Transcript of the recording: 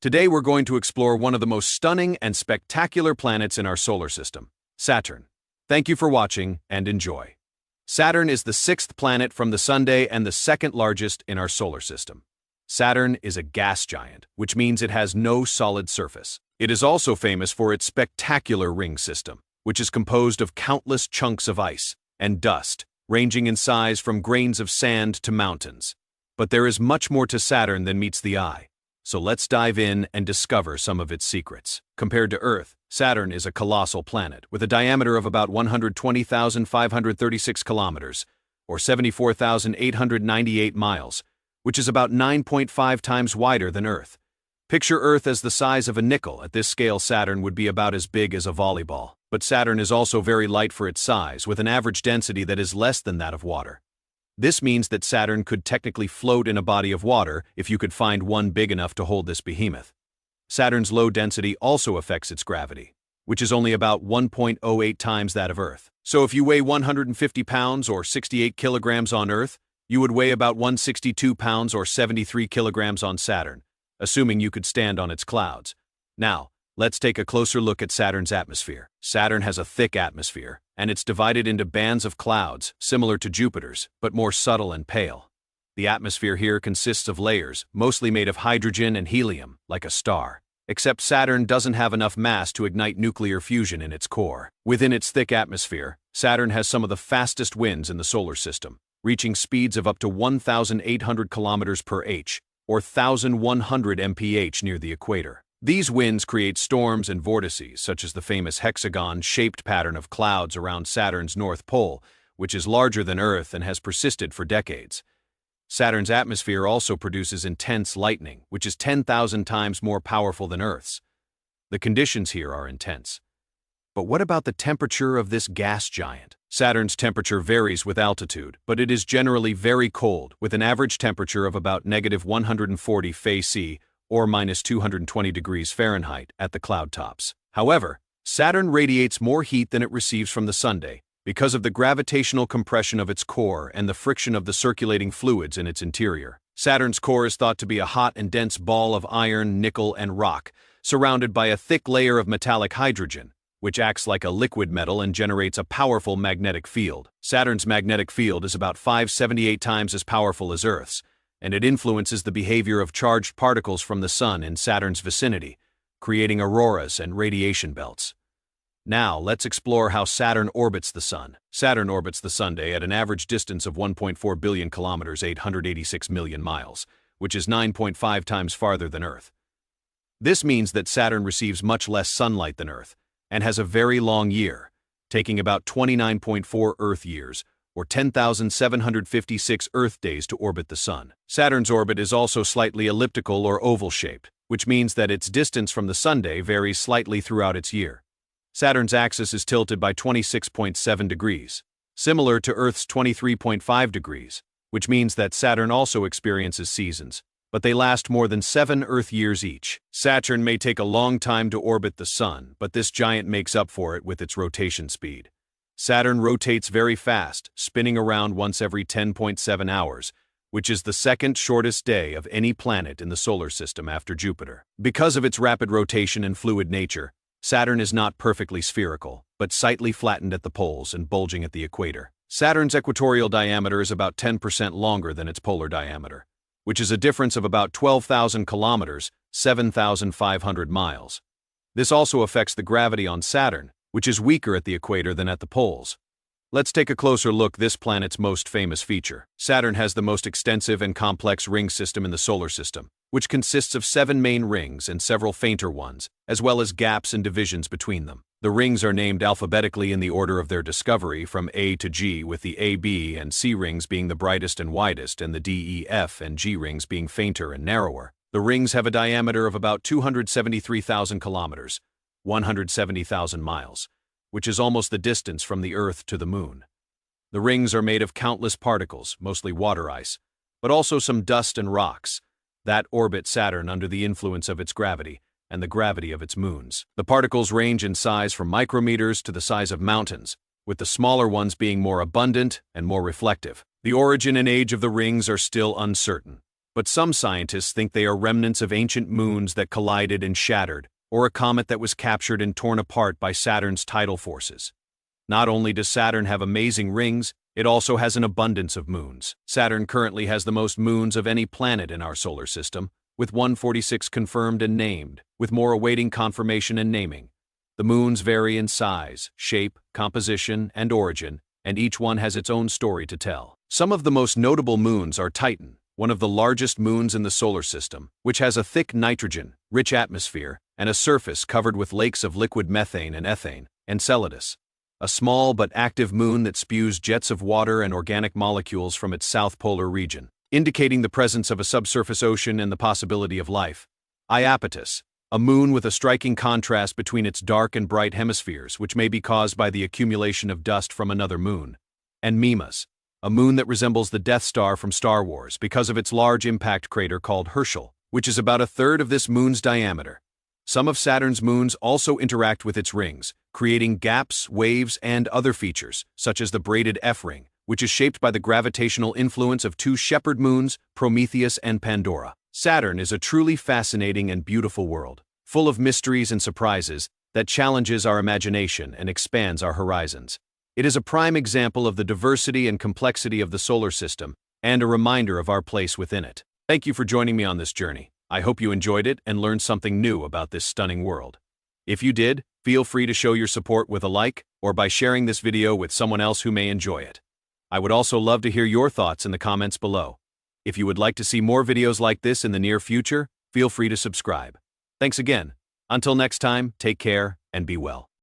Today we're going to explore one of the most stunning and spectacular planets in our solar system, Saturn. Thank you for watching and enjoy. Saturn is the sixth planet from the Sunday and the second largest in our solar system. Saturn is a gas giant, which means it has no solid surface. It is also famous for its spectacular ring system, which is composed of countless chunks of ice and dust, ranging in size from grains of sand to mountains. But there is much more to Saturn than meets the eye, so let's dive in and discover some of its secrets. Compared to Earth, Saturn is a colossal planet with a diameter of about 120,536 kilometers, or 74,898 miles, which is about 9.5 times wider than Earth. Picture Earth as the size of a nickel. At this scale, Saturn would be about as big as a volleyball. But Saturn is also very light for its size, with an average density that is less than that of water. This means that Saturn could technically float in a body of water if you could find one big enough to hold this behemoth. Saturn's low density also affects its gravity, which is only about 1.08 times that of Earth. So if you weigh 150 pounds or 68 kilograms on Earth, you would weigh about 162 pounds or 73 kilograms on Saturn, assuming you could stand on its clouds. Now, let's take a closer look at Saturn's atmosphere. Saturn has a thick atmosphere, and it's divided into bands of clouds, similar to Jupiter's, but more subtle and pale. The atmosphere here consists of layers, mostly made of hydrogen and helium, like a star. Except Saturn doesn't have enough mass to ignite nuclear fusion in its core. Within its thick atmosphere, Saturn has some of the fastest winds in the solar system, reaching speeds of up to 1,800 kilometers per h, or 1,100 mph near the equator. These winds create storms and vortices, such as the famous hexagon-shaped pattern of clouds around Saturn's North Pole, which is larger than Earth and has persisted for decades. Saturn's atmosphere also produces intense lightning, which is 10,000 times more powerful than Earth's. The conditions here are intense. But what about the temperature of this gas giant? Saturn's temperature varies with altitude, but it is generally very cold, with an average temperature of about -140 °C, or -220 degrees Fahrenheit, at the cloud tops. However, Saturn radiates more heat than it receives from the Sunday, because of the gravitational compression of its core and the friction of the circulating fluids in its interior. Saturn's core is thought to be a hot and dense ball of iron, nickel, and rock, surrounded by a thick layer of metallic hydrogen, which acts like a liquid metal and generates a powerful magnetic field. Saturn's magnetic field is about 578 times as powerful as Earth's, and it influences the behavior of charged particles from the Sun in Saturn's vicinity, creating auroras and radiation belts. Now, let's explore how Saturn orbits the Sun. Saturn orbits the Sunday at an average distance of 1.4 billion kilometers, 886 million miles, which is 9.5 times farther than Earth. This means that Saturn receives much less sunlight than Earth, and has a very long year, taking about 29.4 Earth years, or 10,756 Earth days to orbit the Sun. Saturn's orbit is also slightly elliptical or oval-shaped, which means that its distance from the Sunday varies slightly throughout its year. Saturn's axis is tilted by 26.7 degrees, similar to Earth's 23.5 degrees, which means that Saturn also experiences seasons, but they last more than 7 Earth years each. Saturn may take a long time to orbit the Sun, but this giant makes up for it with its rotation speed. Saturn rotates very fast, spinning around once every 10.7 hours, which is the second shortest day of any planet in the solar system after Jupiter. Because of its rapid rotation and fluid nature, Saturn is not perfectly spherical, but slightly flattened at the poles and bulging at the equator. Saturn's equatorial diameter is about 10% longer than its polar diameter, which is a difference of about 12,000 kilometers, 7,500 miles. This also affects the gravity on Saturn, which is weaker at the equator than at the poles. Let's take a closer look at this planet's most famous feature. Saturn has the most extensive and complex ring system in the solar system, which consists of 7 main rings and several fainter ones, as well as gaps and divisions between them. The rings are named alphabetically in the order of their discovery from A to G, with the A, B, and C rings being the brightest and widest, and the D, E, F, and G rings being fainter and narrower. The rings have a diameter of about 273,000 kilometers, 170,000 miles, which is almost the distance from the Earth to the Moon. The rings are made of countless particles, mostly water ice, but also some dust and rocks, that orbit Saturn under the influence of its gravity and the gravity of its moons. The particles range in size from micrometers to the size of mountains, with the smaller ones being more abundant and more reflective. The origin and age of the rings are still uncertain, but some scientists think they are remnants of ancient moons that collided and shattered, or a comet that was captured and torn apart by Saturn's tidal forces. Not only does Saturn have amazing rings, it also has an abundance of moons. Saturn currently has the most moons of any planet in our solar system, with 146 confirmed and named, with more awaiting confirmation and naming. The moons vary in size, shape, composition, and origin, and each one has its own story to tell. Some of the most notable moons are Titan, one of the largest moons in the solar system, which has a thick nitrogen-rich atmosphere and a surface covered with lakes of liquid methane and ethane. Enceladus, a small but active moon that spews jets of water and organic molecules from its south polar region, indicating the presence of a subsurface ocean and the possibility of life. Iapetus, a moon with a striking contrast between its dark and bright hemispheres, which may be caused by the accumulation of dust from another moon. And Mimas, a moon that resembles the Death Star from Star Wars because of its large impact crater called Herschel, which is about a third of this moon's diameter. Some of Saturn's moons also interact with its rings, creating gaps, waves, and other features, such as the braided F-ring, which is shaped by the gravitational influence of two shepherd moons, Prometheus and Pandora. Saturn is a truly fascinating and beautiful world, full of mysteries and surprises that challenges our imagination and expands our horizons. It is a prime example of the diversity and complexity of the solar system, and a reminder of our place within it. Thank you for joining me on this journey. I hope you enjoyed it and learned something new about this stunning world. If you did, feel free to show your support with a like or by sharing this video with someone else who may enjoy it. I would also love to hear your thoughts in the comments below. If you would like to see more videos like this in the near future, feel free to subscribe. Thanks again. Until next time, take care and be well.